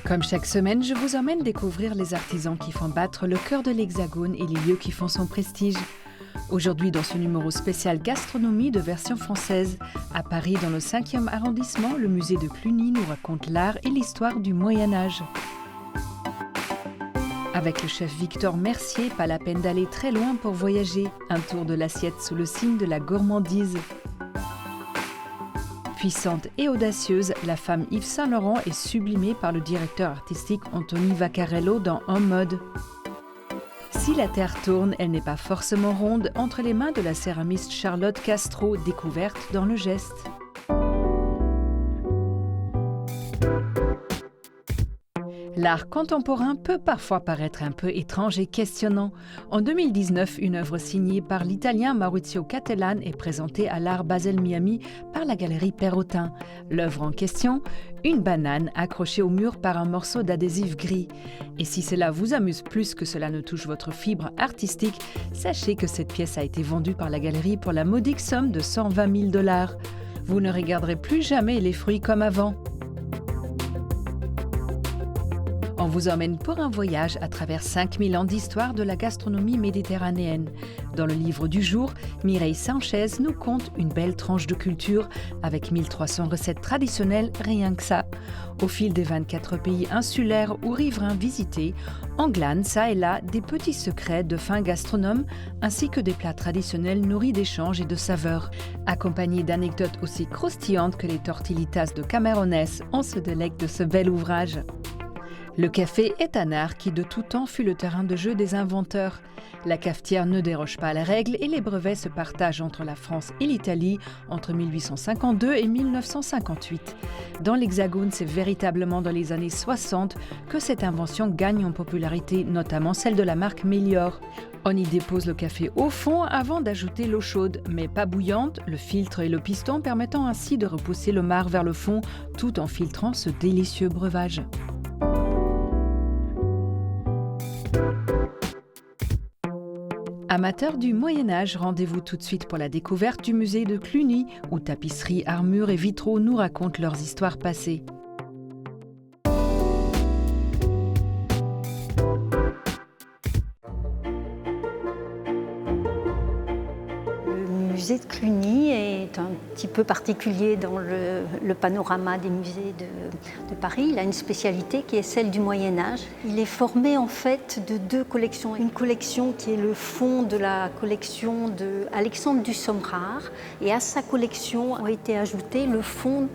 Comme chaque semaine, je vous emmène découvrir les artisans qui font battre le cœur de l'Hexagone et les lieux qui font son prestige. Aujourd'hui, dans ce numéro spécial gastronomie de version française, à Paris, dans le 5e arrondissement, le musée de Cluny nous raconte l'art et l'histoire du Moyen-Âge. Avec le chef Victor Mercier, pas la peine d'aller très loin pour voyager. Un tour de l'assiette sous le signe de la gourmandise. Puissante et audacieuse, la femme Yves Saint Laurent est sublimée par le directeur artistique Anthony Vaccarello dans En mode. Si la Terre tourne, elle n'est pas forcément ronde entre les mains de la céramiste Charlotte Castro, découverte dans le geste. L'art contemporain peut parfois paraître un peu étrange et questionnant. En 2019, une œuvre signée par l'Italien Maurizio Cattelan est présentée à l'Art Basel Miami par la galerie Perrotin. L'œuvre en question, une banane accrochée au mur par un morceau d'adhésif gris. Et si cela vous amuse plus que cela ne touche votre fibre artistique, sachez que cette pièce a été vendue par la galerie pour la modique somme de 120 000 $. Vous ne regarderez plus jamais les fruits comme avant. On vous emmène pour un voyage à travers 5000 ans d'histoire de la gastronomie méditerranéenne. Dans le livre du jour, Mireille Sanchez nous conte une belle tranche de culture avec 1300 recettes traditionnelles, rien que ça. Au fil des 24 pays insulaires ou riverains visités, on glane ça et là des petits secrets de fins gastronomes ainsi que des plats traditionnels nourris d'échanges et de saveurs. Accompagnés d'anecdotes aussi croustillantes que les tortillitas de Camarones, on se délecte de ce bel ouvrage. Le café est un art qui de tout temps fut le terrain de jeu des inventeurs. La cafetière ne déroge pas à la règle et les brevets se partagent entre la France et l'Italie entre 1852 et 1958. Dans l'Hexagone, c'est véritablement dans les années 60 que cette invention gagne en popularité, notamment celle de la marque Mélior. On y dépose le café au fond avant d'ajouter l'eau chaude, mais pas bouillante, le filtre et le piston permettant ainsi de repousser le marc vers le fond tout en filtrant ce délicieux breuvage. Amateurs du Moyen-Âge, rendez-vous tout de suite pour la découverte du musée de Cluny, où tapisseries, armures et vitraux nous racontent leurs histoires passées. Le musée de Cluny est un petit peu particulier dans le panorama des musées de Paris. Il a une spécialité qui est celle du Moyen-Âge. Il est formé en fait de deux collections. Une collection qui est le fond de la collection d'Alexandre du Sommerard, et à sa collection ont été ajoutés le fond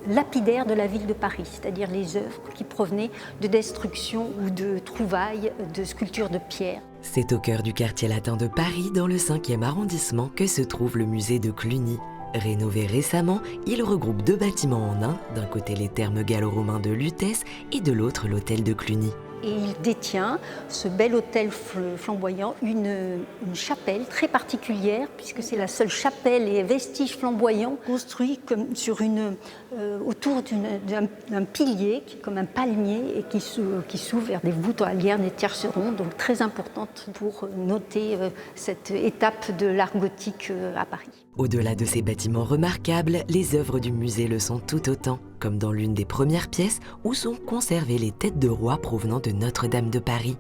lapidaire de la ville de Paris, c'est-à-dire les œuvres qui provenaient de destructions ou de trouvailles de sculptures de pierre. C'est au cœur du quartier latin de Paris, dans le 5e arrondissement, que se trouve le musée de Cluny. Rénové récemment, il regroupe deux bâtiments en un, d'un côté les thermes gallo-romains de Lutèce et de l'autre l'hôtel de Cluny. Et il détient, ce bel hôtel flamboyant, une chapelle très particulière, puisque c'est la seule chapelle et vestige flamboyant construit comme autour d'un pilier, comme un palmier, et qui s'ouvre vers des voûtes en lierre et tiercerons, donc très importante pour noter cette étape de l'art gothique à Paris. Au-delà de ces bâtiments remarquables, les œuvres du musée le sont tout autant, comme dans l'une des premières pièces où sont conservées les têtes de rois provenant de Notre-Dame de Paris.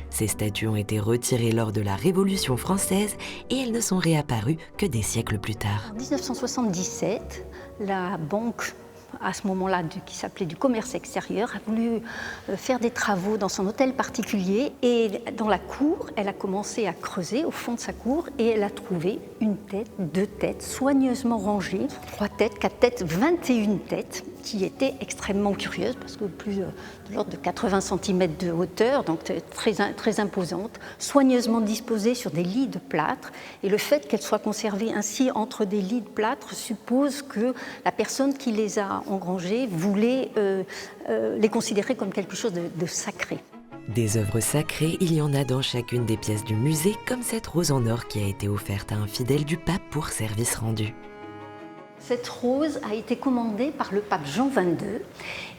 Ces statues ont été retirées lors de la Révolution française et elles ne sont réapparues que des siècles plus tard. En 1977, la banque, à ce moment-là, qui s'appelait du commerce extérieur, a voulu faire des travaux dans son hôtel particulier, et dans la cour, elle a commencé à creuser au fond de sa cour et elle a trouvé une tête, deux têtes soigneusement rangées, 3 têtes, 4 têtes, 21 têtes, qui étaient extrêmement curieuses parce que plus de l'ordre de 80 cm de hauteur, donc très imposante, soigneusement disposées sur des lits de plâtre. Et le fait qu'elles soient conservées ainsi entre des lits de plâtre suppose que la personne qui les a engrangées voulait les considérer comme quelque chose de sacré. Des œuvres sacrées, il y en a dans chacune des pièces du musée, comme cette rose en or qui a été offerte à un fidèle du pape pour service rendu. Cette rose a été commandée par le pape Jean XXII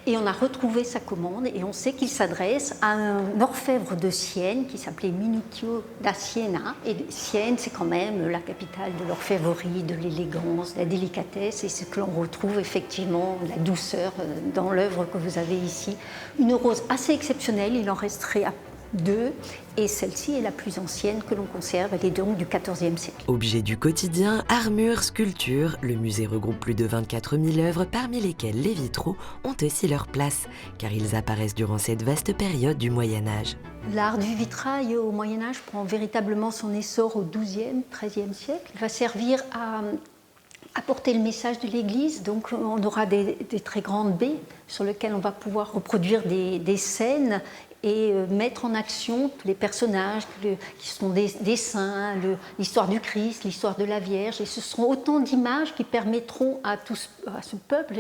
et on a retrouvé sa commande et on sait qu'il s'adresse à un orfèvre de Sienne qui s'appelait Minuccio da Siena. Et Sienne, c'est quand même la capitale de l'orfèvrerie, de l'élégance, de la délicatesse, et c'est ce que l'on retrouve effectivement, la douceur dans l'œuvre que vous avez ici. Une rose assez exceptionnelle, il en resterait à deux, et celle-ci est la plus ancienne que l'on conserve, elle est donc du XIVe siècle. Objets du quotidien, armures, sculptures, le musée regroupe plus de 24 000 œuvres, parmi lesquelles les vitraux ont aussi leur place, car ils apparaissent durant cette vaste période du Moyen-Âge. L'art du vitrail au Moyen-Âge prend véritablement son essor au XIIe, XIIIe siècle. Il va servir à apporter le message de l'Église, donc on aura des très grandes baies sur lesquelles on va pouvoir reproduire des scènes et mettre en action tous les personnages qui sont des saints, l'histoire du Christ, l'histoire de la Vierge. Et ce seront autant d'images qui permettront à ce peuple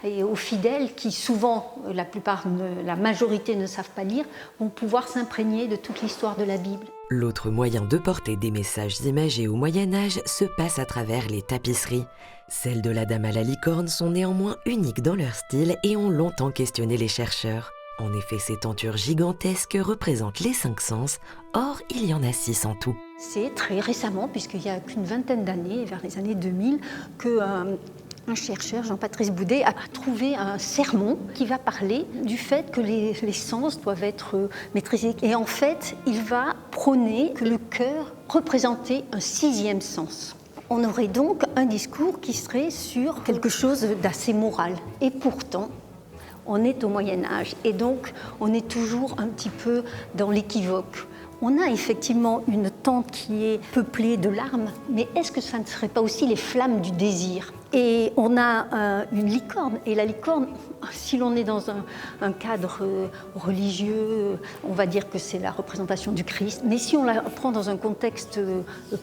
et aux fidèles qui souvent, la majorité ne savent pas lire, vont pouvoir s'imprégner de toute l'histoire de la Bible. L'autre moyen de porter des messages imagés au Moyen-Âge se passe à travers les tapisseries. Celles de la Dame à la licorne sont néanmoins uniques dans leur style et ont longtemps questionné les chercheurs. En effet, ces tentures gigantesques représentent les 5 sens, or il y en a 6 en tout. C'est très récemment, puisqu'il n'y a qu'une vingtaine d'années, vers les années 2000, qu'un chercheur, Jean-Patrice Boudet, a trouvé un sermon qui va parler du fait que les sens doivent être maîtrisés. Et en fait, il va prôner que le cœur représentait un 6e sens. On aurait donc un discours qui serait sur quelque chose d'assez moral. Et pourtant, on est au Moyen-Âge et donc on est toujours un petit peu dans l'équivoque. On a effectivement une tente qui est peuplée de larmes, mais est-ce que ça ne serait pas aussi les flammes du désir ? Et on a une licorne, et la licorne, si l'on est dans un cadre religieux, on va dire que c'est la représentation du Christ, mais si on la prend dans un contexte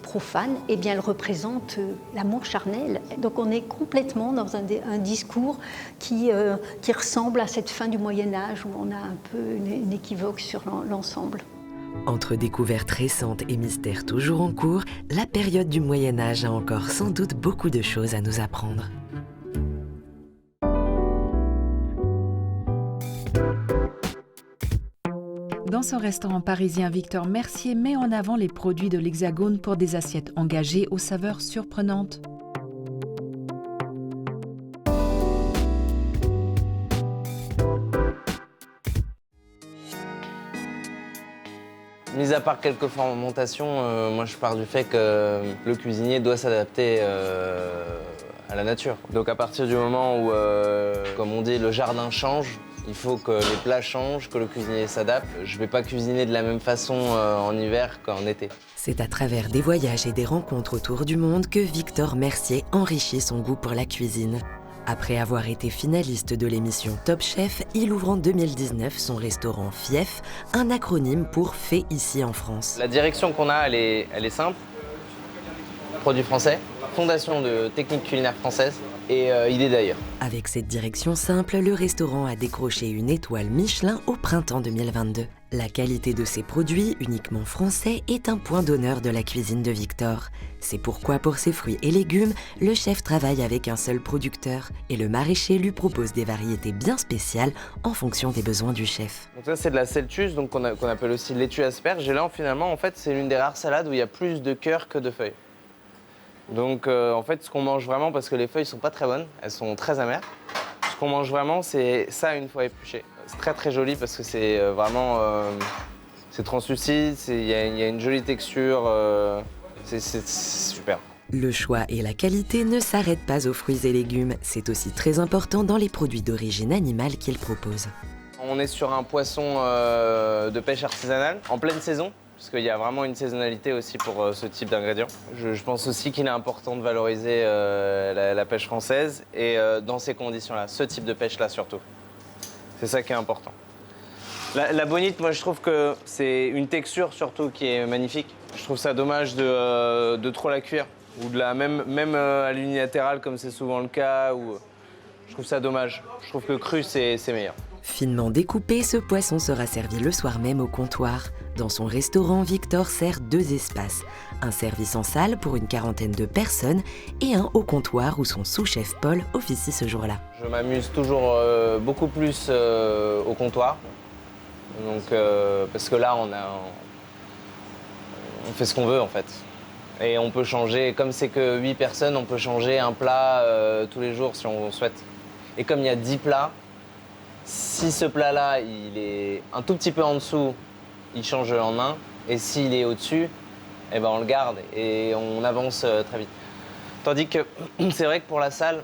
profane, eh bien elle représente l'amour charnel. Donc on est complètement dans un discours qui ressemble à cette fin du Moyen-Âge, où on a un peu une équivoque sur l'ensemble. Entre découvertes récentes et mystères toujours en cours, la période du Moyen-Âge a encore sans doute beaucoup de choses à nous apprendre. Dans son restaurant parisien, Victor Mercier met en avant les produits de l'Hexagone pour des assiettes engagées aux saveurs surprenantes. Mis à part quelques fermentations, moi je pars du fait que le cuisinier doit s'adapter à la nature. Donc à partir du moment où, comme on dit, le jardin change, il faut que les plats changent, que le cuisinier s'adapte. Je ne vais pas cuisiner de la même façon en hiver qu'en été. C'est à travers des voyages et des rencontres autour du monde que Victor Mercier enrichit son goût pour la cuisine. Après avoir été finaliste de l'émission Top Chef, il ouvre en 2019 son restaurant Fief, un acronyme pour Fait ici en France. La direction qu'on a, elle est simple. Produits français, fondation de techniques culinaires françaises et idées d'ailleurs. Avec cette direction simple, le restaurant a décroché une étoile Michelin au printemps 2022. La qualité de ses produits, uniquement français, est un point d'honneur de la cuisine de Victor. C'est pourquoi, pour ses fruits et légumes, le chef travaille avec un seul producteur et le maraîcher lui propose des variétés bien spéciales en fonction des besoins du chef. Donc ça, c'est de la celtus, donc qu'on appelle aussi laitue asperge. Et là, finalement, en fait, c'est l'une des rares salades où il y a plus de cœur que de feuilles. Donc, en fait, ce qu'on mange vraiment, parce que les feuilles sont pas très bonnes, elles sont très amères, ce qu'on mange vraiment, c'est ça une fois épluché. C'est très très joli parce que c'est vraiment c'est translucide, il y a une jolie texture, c'est super. Le choix et la qualité ne s'arrêtent pas aux fruits et légumes, c'est aussi très important dans les produits d'origine animale qu'il propose. On est sur un poisson de pêche artisanale en pleine saison, parce qu'il y a vraiment une saisonnalité aussi pour ce type d'ingrédients. Je pense aussi qu'il est important de valoriser la pêche française et dans ces conditions-là, ce type de pêche-là surtout. C'est ça qui est important. La bonite, moi je trouve que c'est une texture surtout qui est magnifique. Je trouve ça dommage de trop la cuire, ou même à l'unilatéral comme c'est souvent le cas. Je trouve ça dommage. Je trouve que cru c'est meilleur. Finement découpé, ce poisson sera servi le soir même au comptoir. Dans son restaurant, Victor sert 2 espaces. Un service en salle pour une 40aine de personnes et un au comptoir où son sous-chef Paul officie ce jour-là. Je m'amuse toujours beaucoup plus au comptoir. Donc, parce que là, on fait ce qu'on veut en fait. Et on peut changer, comme c'est que 8 personnes, on peut changer un plat tous les jours si on souhaite. Et comme il y a 10 plats, si ce plat-là, il est un tout petit peu en dessous, il change le lendemain. Et s'il est au-dessus, eh ben on le garde et on avance très vite. Tandis que c'est vrai que pour la salle,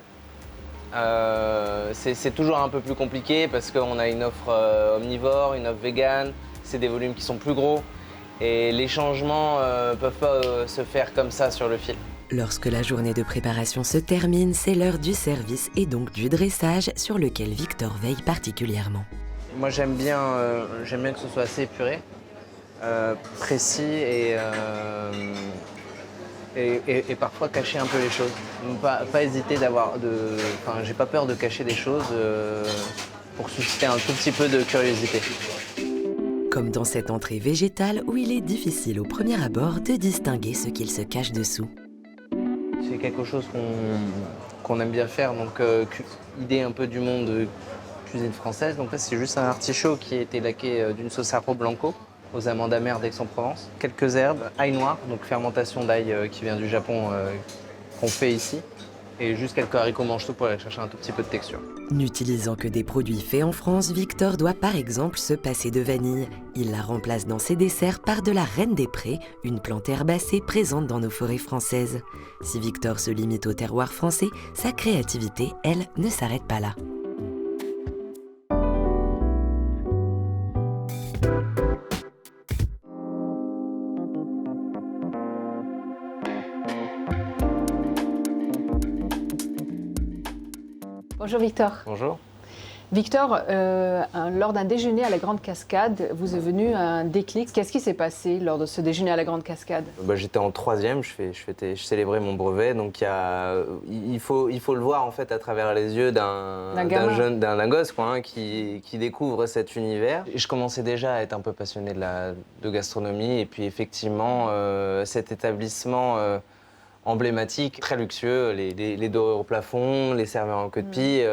c'est toujours un peu plus compliqué parce qu'on a une offre omnivore, une offre végane, c'est des volumes qui sont plus gros et les changements ne peuvent pas se faire comme ça sur le fil. Lorsque la journée de préparation se termine, c'est l'heure du service et donc du dressage sur lequel Victor veille particulièrement. Moi j'aime bien que ce soit assez épuré, précis et parfois cacher un peu les choses. Pas hésiter j'ai pas peur de cacher des choses pour susciter un tout petit peu de curiosité. Comme dans cette entrée végétale où il est difficile au premier abord de distinguer ce qu'il se cache dessous. C'est quelque chose qu'on aime bien faire, donc idée un peu du monde de cuisine française. Donc là c'est juste un artichaut qui a été laqué d'une sauce arro blanco aux amandes amères d'Aix-en-Provence. Quelques herbes, ail noir, donc fermentation d'ail qui vient du Japon qu'on fait ici. Et juste quelques haricots mange-tout pour aller chercher un tout petit peu de texture. N'utilisant que des produits faits en France, Victor doit par exemple se passer de vanille. Il la remplace dans ses desserts par de la reine des prés, une plante herbacée présente dans nos forêts françaises. Si Victor se limite au terroir français, sa créativité, elle, ne s'arrête pas là. Bonjour Victor. Bonjour. Victor, lors d'un déjeuner à la Grande Cascade, vous est venu un déclic. Qu'est-ce qui s'est passé lors de ce déjeuner à la Grande Cascade? J'étais en 3e, je célébrais mon brevet, donc il faut le voir en fait à travers les yeux d'un gosse quoi, hein, qui découvre cet univers. Et je commençais déjà à être un peu passionné de gastronomie et puis effectivement cet établissement emblématique, très luxueux, les dorures au plafond, les serveurs en queue de pie,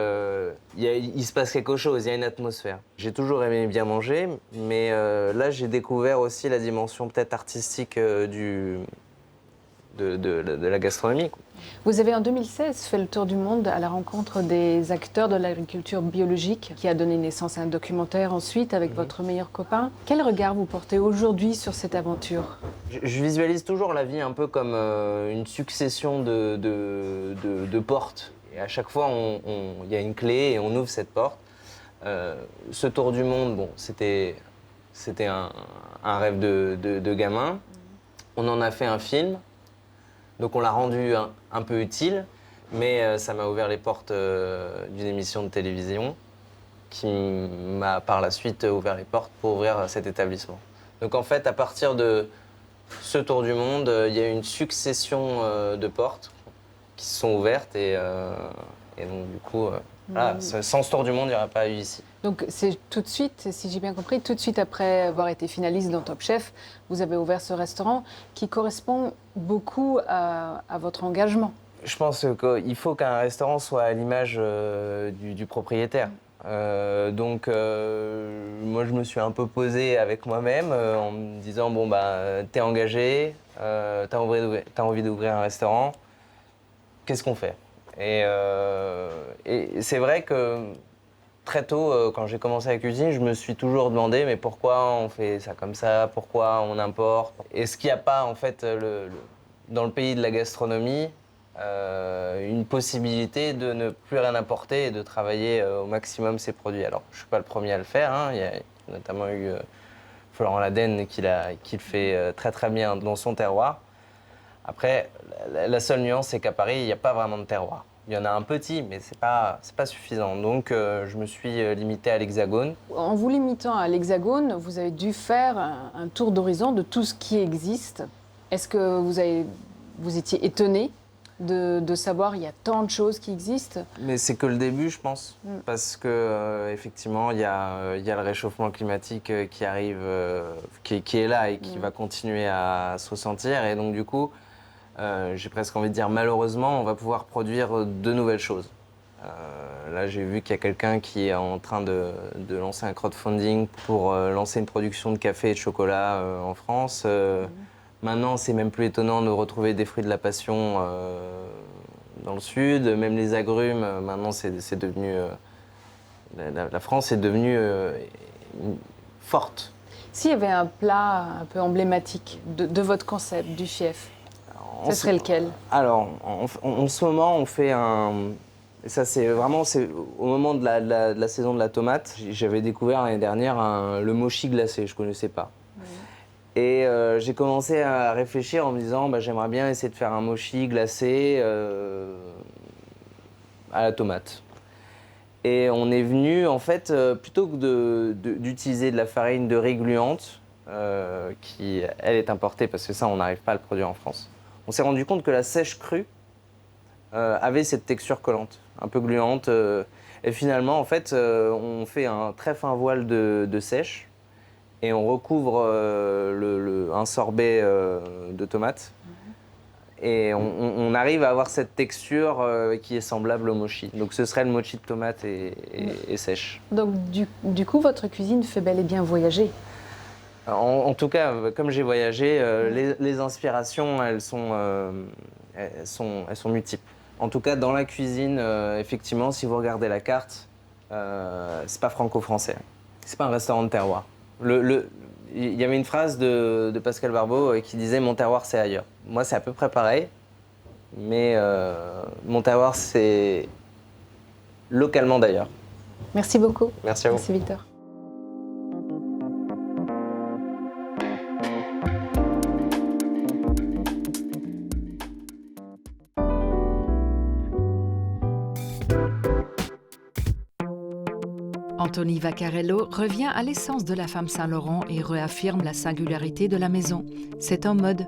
il se passe quelque chose, il y a une atmosphère. J'ai toujours aimé bien manger, mais là j'ai découvert aussi la dimension peut-être artistique de la gastronomie. Vous avez en 2016 fait le tour du monde à la rencontre des acteurs de l'agriculture biologique qui a donné naissance à un documentaire ensuite avec votre meilleur copain. Quel regard vous portez aujourd'hui sur cette aventure? Je visualise toujours la vie un peu comme une succession de portes. Et à chaque fois, il y a une clé et on ouvre cette porte. Ce tour du monde, bon, c'était un rêve de gamin. On en a fait un film. Donc on l'a rendu un peu utile, mais ça m'a ouvert les portes d'une émission de télévision qui m'a par la suite ouvert les portes pour ouvrir cet établissement. Donc en fait, à partir de ce tour du monde, il y a eu une succession de portes qui se sont ouvertes et donc du coup, voilà, sans ce tour du monde, il n'y aurait pas eu ici. Donc c'est tout de suite, si j'ai bien compris, tout de suite après avoir été finaliste dans Top Chef, vous avez ouvert ce restaurant qui correspond beaucoup à votre engagement. Je pense qu'il faut qu'un restaurant soit à l'image du propriétaire. Donc moi je me suis un peu posé avec moi-même en me disant bon bah t'es engagé, t'as envie d'ouvrir un restaurant, qu'est-ce qu'on fait? Et c'est vrai que très tôt, quand j'ai commencé la cuisine, je me suis toujours demandé mais pourquoi on fait ça comme ça, pourquoi on importe? Est-ce qu'il n'y a pas en fait dans le pays de la gastronomie une possibilité de ne plus rien importer et de travailler au maximum ses produits? Alors je ne suis pas le premier à le faire, hein. Il y a notamment eu Florent Laden qui le fait très très bien dans son terroir. Après, la seule nuance, c'est qu'à Paris, il n'y a pas vraiment de terroir. Il y en a un petit, mais c'est pas suffisant. Donc, je me suis limité à l'Hexagone. En vous limitant à l'Hexagone, vous avez dû faire un tour d'horizon de tout ce qui existe. Est-ce que vous étiez étonné de savoir il y a tant de choses qui existent. Mais c'est que le début, je pense, parce que effectivement, il y a le réchauffement climatique qui arrive, qui est là et qui va continuer à se ressentir. Et donc du coup, j'ai presque envie de dire malheureusement, on va pouvoir produire de nouvelles choses. Là, j'ai vu qu'il y a quelqu'un qui est en train de lancer un crowdfunding pour lancer une production de café et de chocolat en France. Maintenant, c'est même plus étonnant de retrouver des fruits de la passion dans le sud. Même les agrumes, maintenant, c'est devenu... la France est devenue forte. S'il y avait un plat un peu emblématique de votre concept, du fief, ce serait lequel? Alors, en ce moment, on fait un... Ça, c'est au moment de la saison de la tomate. J'avais découvert l'année dernière le mochi glacé, je ne connaissais pas. Et j'ai commencé à réfléchir en me disant j'aimerais bien essayer de faire un mochi glacé à la tomate. Et on est venu, en fait, plutôt que d'utiliser de la farine de riz gluante, qui, elle, est importée parce que ça, on n'arrive pas à le produire en France, on s'est rendu compte que la sèche crue avait cette texture collante, un peu gluante. Et finalement, en fait, on fait un très fin voile de sèche. Et on recouvre un sorbet de tomate. Et on arrive à avoir cette texture qui est semblable au mochi. Donc ce serait le mochi de tomate et sèche. Donc du coup, votre cuisine fait bel et bien voyager. En tout cas, comme j'ai voyagé, les inspirations, elles sont multiples. En tout cas, dans la cuisine, effectivement, si vous regardez la carte, c'est pas franco-français. C'est pas un restaurant de terroir. Il y avait une phrase de Pascal Barbeau qui disait « Mon terroir, c'est ailleurs ». Moi, c'est à peu près pareil, mais mon terroir, c'est localement d'ailleurs. Merci beaucoup. Merci à vous. Merci Victor. Anthony Vaccarello revient à l'essence de la femme Saint-Laurent et réaffirme la singularité de la maison. C'est en mode.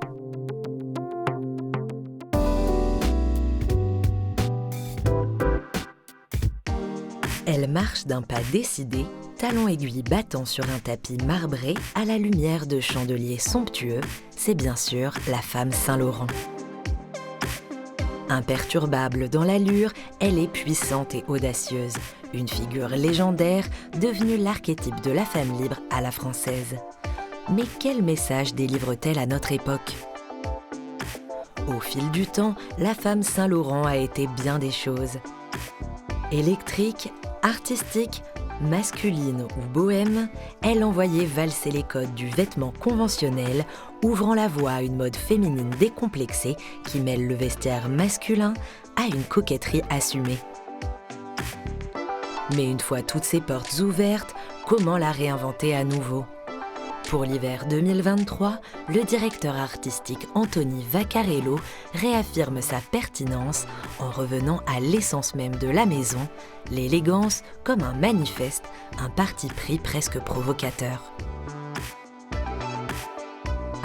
Elle marche d'un pas décidé, talons aiguilles battant sur un tapis marbré à la lumière de chandeliers somptueux. C'est bien sûr la femme Saint-Laurent. Imperturbable dans l'allure, elle est puissante et audacieuse. Une figure légendaire devenue l'archétype de la femme libre à la française. Mais quel message délivre-t-elle à notre époque ? Au fil du temps, la femme Saint-Laurent a été bien des choses. Électrique, artistique, masculine ou bohème, elle envoyait valser les codes du vêtement conventionnel, ouvrant la voie à une mode féminine décomplexée qui mêle le vestiaire masculin à une coquetterie assumée. Mais une fois toutes ces portes ouvertes, comment la réinventer à nouveau ? Pour l'hiver 2023, le directeur artistique Anthony Vaccarello réaffirme sa pertinence en revenant à l'essence même de la maison, l'élégance comme un manifeste, un parti pris presque provocateur.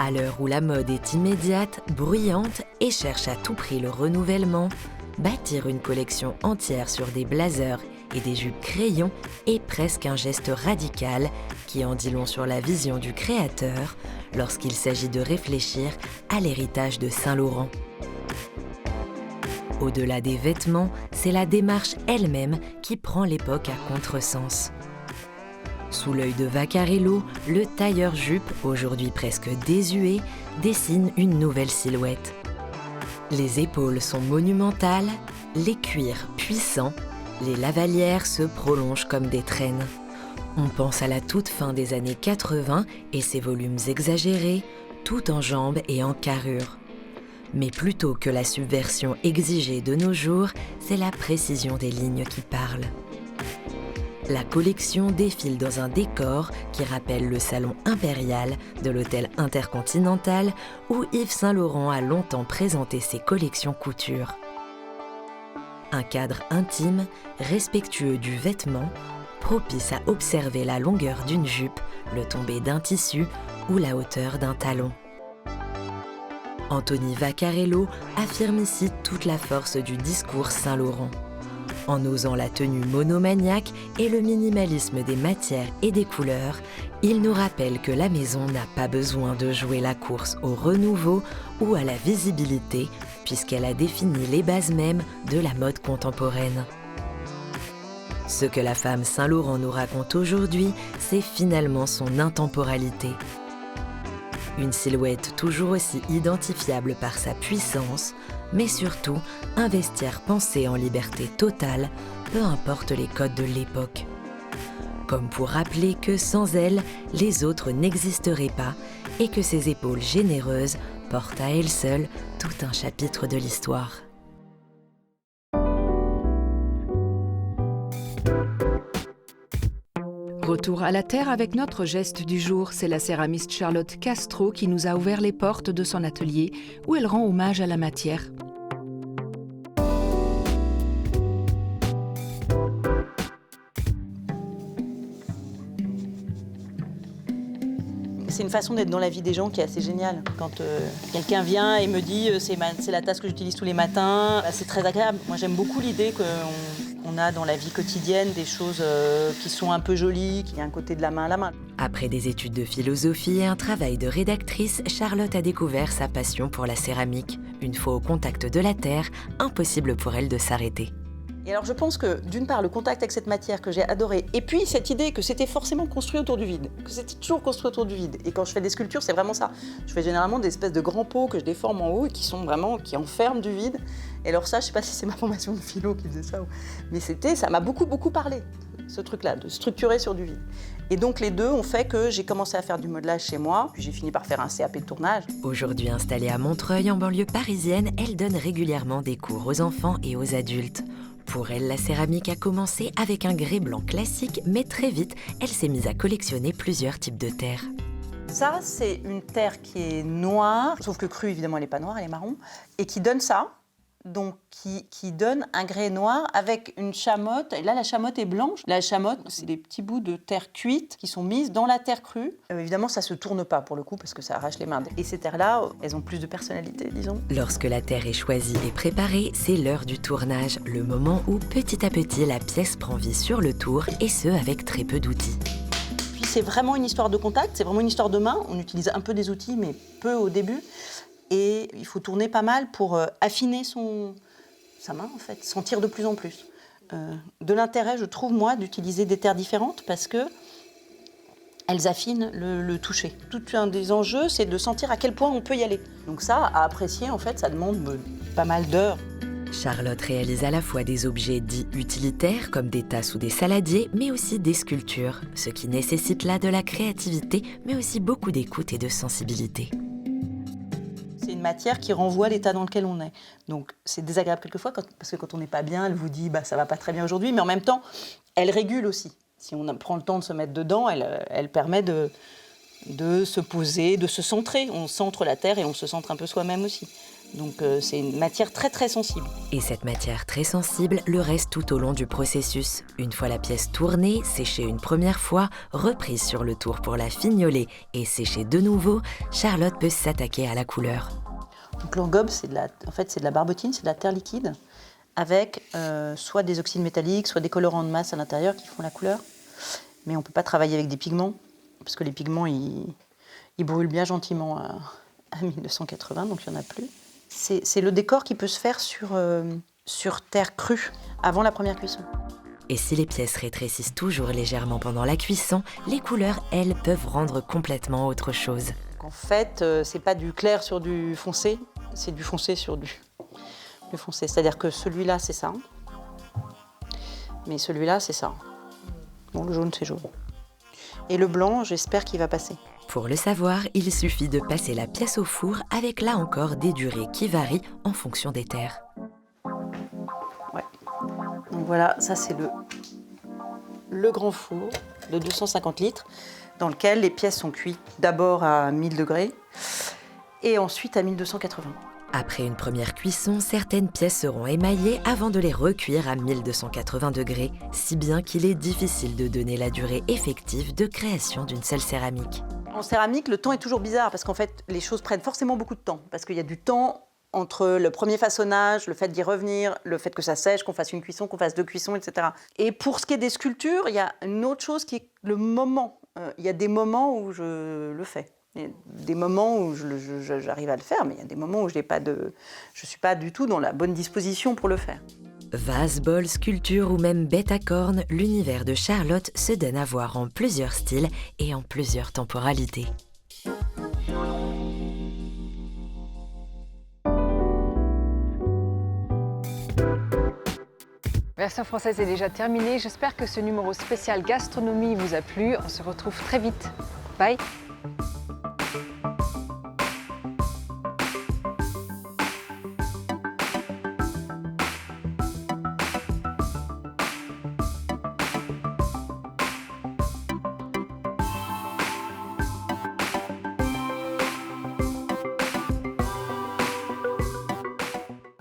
À l'heure où la mode est immédiate, bruyante et cherche à tout prix le renouvellement, bâtir une collection entière sur des blazers et des jupes crayons est presque un geste radical qui en dit long sur la vision du créateur lorsqu'il s'agit de réfléchir à l'héritage de Saint-Laurent. Au-delà des vêtements, c'est la démarche elle-même qui prend l'époque à contresens. Sous l'œil de Vaccarello, le tailleur-jupe, aujourd'hui presque désuet, dessine une nouvelle silhouette. Les épaules sont monumentales, les cuirs puissants, les lavalières se prolongent comme des traînes. On pense à la toute fin des années 80 et ses volumes exagérés, tout en jambes et en carrure. Mais plutôt que la subversion exigée de nos jours, c'est la précision des lignes qui parle. La collection défile dans un décor qui rappelle le salon impérial de l'hôtel Intercontinental où Yves Saint-Laurent a longtemps présenté ses collections couture. Un cadre intime, respectueux du vêtement, propice à observer la longueur d'une jupe, le tombé d'un tissu ou la hauteur d'un talon. Anthony Vaccarello affirme ici toute la force du discours Saint-Laurent. En osant la tenue monomaniaque et le minimalisme des matières et des couleurs, il nous rappelle que la maison n'a pas besoin de jouer la course au renouveau ou à la visibilité, puisqu'elle a défini les bases mêmes de la mode contemporaine. Ce que la femme Saint-Laurent nous raconte aujourd'hui, c'est finalement son intemporalité. Une silhouette toujours aussi identifiable par sa puissance, mais surtout un vestiaire pensé en liberté totale, peu importe les codes de l'époque. Comme pour rappeler que sans elle, les autres n'existeraient pas et que ses épaules généreuses portent à elles seules tout un chapitre de l'histoire. Retour à la terre avec notre geste du jour. C'est la céramiste Charlotte Castro qui nous a ouvert les portes de son atelier où elle rend hommage à la matière. C'est une façon d'être dans la vie des gens qui est assez géniale. Quand quelqu'un vient et me dit c'est la tasse que j'utilise tous les matins, c'est très agréable. Moi j'aime beaucoup l'idée qu'on a dans la vie quotidienne des choses qui sont un peu jolies, qui a un côté de la main à la main. Après des études de philosophie et un travail de rédactrice, Charlotte a découvert sa passion pour la céramique. Une fois au contact de la terre, impossible pour elle de s'arrêter. Et alors je pense que d'une part le contact avec cette matière que j'ai adoré, et puis cette idée que c'était forcément construit autour du vide, que c'était toujours construit autour du vide. Et quand je fais des sculptures, c'est vraiment ça. Je fais généralement des espèces de grands pots que je déforme en haut et qui enferment du vide. Et alors ça, je sais pas si c'est ma formation de philo qui faisait ça, mais ça m'a beaucoup parlé, ce truc-là, de structurer sur du vide. Et donc les deux ont fait que j'ai commencé à faire du modelage chez moi, puis j'ai fini par faire un CAP de tournage. Aujourd'hui installée à Montreuil, en banlieue parisienne, elle donne régulièrement des cours aux enfants et aux adultes. Pour elle, la céramique a commencé avec un grès blanc classique, mais très vite, elle s'est mise à collectionner plusieurs types de terre. Ça, c'est une terre qui est noire, sauf que crue, évidemment, elle n'est pas noire, elle est marron, et qui donne ça, donc qui donne un grès noir avec une chamotte. Et là, la chamotte est blanche. La chamotte, c'est des petits bouts de terre cuite qui sont mises dans la terre crue. Évidemment, ça ne se tourne pas pour le coup, parce que ça arrache les mains. Et ces terres-là, elles ont plus de personnalité, disons. Lorsque la terre est choisie et préparée, c'est l'heure du tournage, le moment où, petit à petit, la pièce prend vie sur le tour, et ce, avec très peu d'outils. Puis c'est vraiment une histoire de contact, c'est vraiment une histoire de main. On utilise un peu des outils, mais peu au début. Et il faut tourner pas mal pour affiner sa main, en fait, sentir de plus en plus. De l'intérêt, je trouve, moi, d'utiliser des terres différentes parce que elles affinent le toucher. Tout un des enjeux, c'est de sentir à quel point on peut y aller. Donc ça, à apprécier, en fait, ça demande pas mal d'heures. Charlotte réalise à la fois des objets dits utilitaires, comme des tasses ou des saladiers, mais aussi des sculptures, ce qui nécessite là de la créativité, mais aussi beaucoup d'écoute et de sensibilité. C'est une matière qui renvoie à l'état dans lequel on est. Donc c'est désagréable quelquefois, parce que quand on n'est pas bien, elle vous dit « ça va pas très bien aujourd'hui », mais en même temps, elle régule aussi. Si on prend le temps de se mettre dedans, elle permet de se poser, de se centrer. On centre la terre et on se centre un peu soi-même aussi. Donc c'est une matière très très sensible. Et cette matière très sensible le reste tout au long du processus. Une fois la pièce tournée, séchée une première fois, reprise sur le tour pour la fignoler et séchée de nouveau, Charlotte peut s'attaquer à la couleur. Donc l'engobe, c'est de la barbotine, c'est de la terre liquide, avec soit des oxydes métalliques, soit des colorants de masse à l'intérieur qui font la couleur. Mais on ne peut pas travailler avec des pigments, parce que les pigments, ils brûlent bien gentiment à 1280, donc il n'y en a plus. C'est le décor qui peut se faire sur terre crue, avant la première cuisson. Et si les pièces rétrécissent toujours légèrement pendant la cuisson, les couleurs, elles, peuvent rendre complètement autre chose. En fait, c'est pas du clair sur du foncé, c'est du foncé sur du foncé. C'est-à-dire que celui-là, c'est ça, mais celui-là, c'est ça. Bon, le jaune, c'est jaune. Et le blanc, j'espère qu'il va passer. Pour le savoir, il suffit de passer la pièce au four avec là encore des durées qui varient en fonction des terres. Ouais. Donc voilà, ça c'est le grand four de 250 litres dans lequel les pièces sont cuites d'abord à 1000 degrés et ensuite à 1280. Après une première cuisson, certaines pièces seront émaillées avant de les recuire à 1280 degrés, si bien qu'il est difficile de donner la durée effective de création d'une seule céramique. En céramique, le temps est toujours bizarre parce qu'en fait, les choses prennent forcément beaucoup de temps. Parce qu'il y a du temps entre le premier façonnage, le fait d'y revenir, le fait que ça sèche, qu'on fasse une cuisson, qu'on fasse 2 cuissons, etc. Et pour ce qui est des sculptures, il y a une autre chose qui est le moment. Il y a des moments où je le fais. Il y a des moments où j'arrive à le faire, mais il y a des moments où je ne suis pas du tout dans la bonne disposition pour le faire. Vase, bol, sculpture ou même bête à cornes, l'univers de Charlotte se donne à voir en plusieurs styles et en plusieurs temporalités. Version française est déjà terminée. J'espère que ce numéro spécial gastronomie vous a plu. On se retrouve très vite. Bye!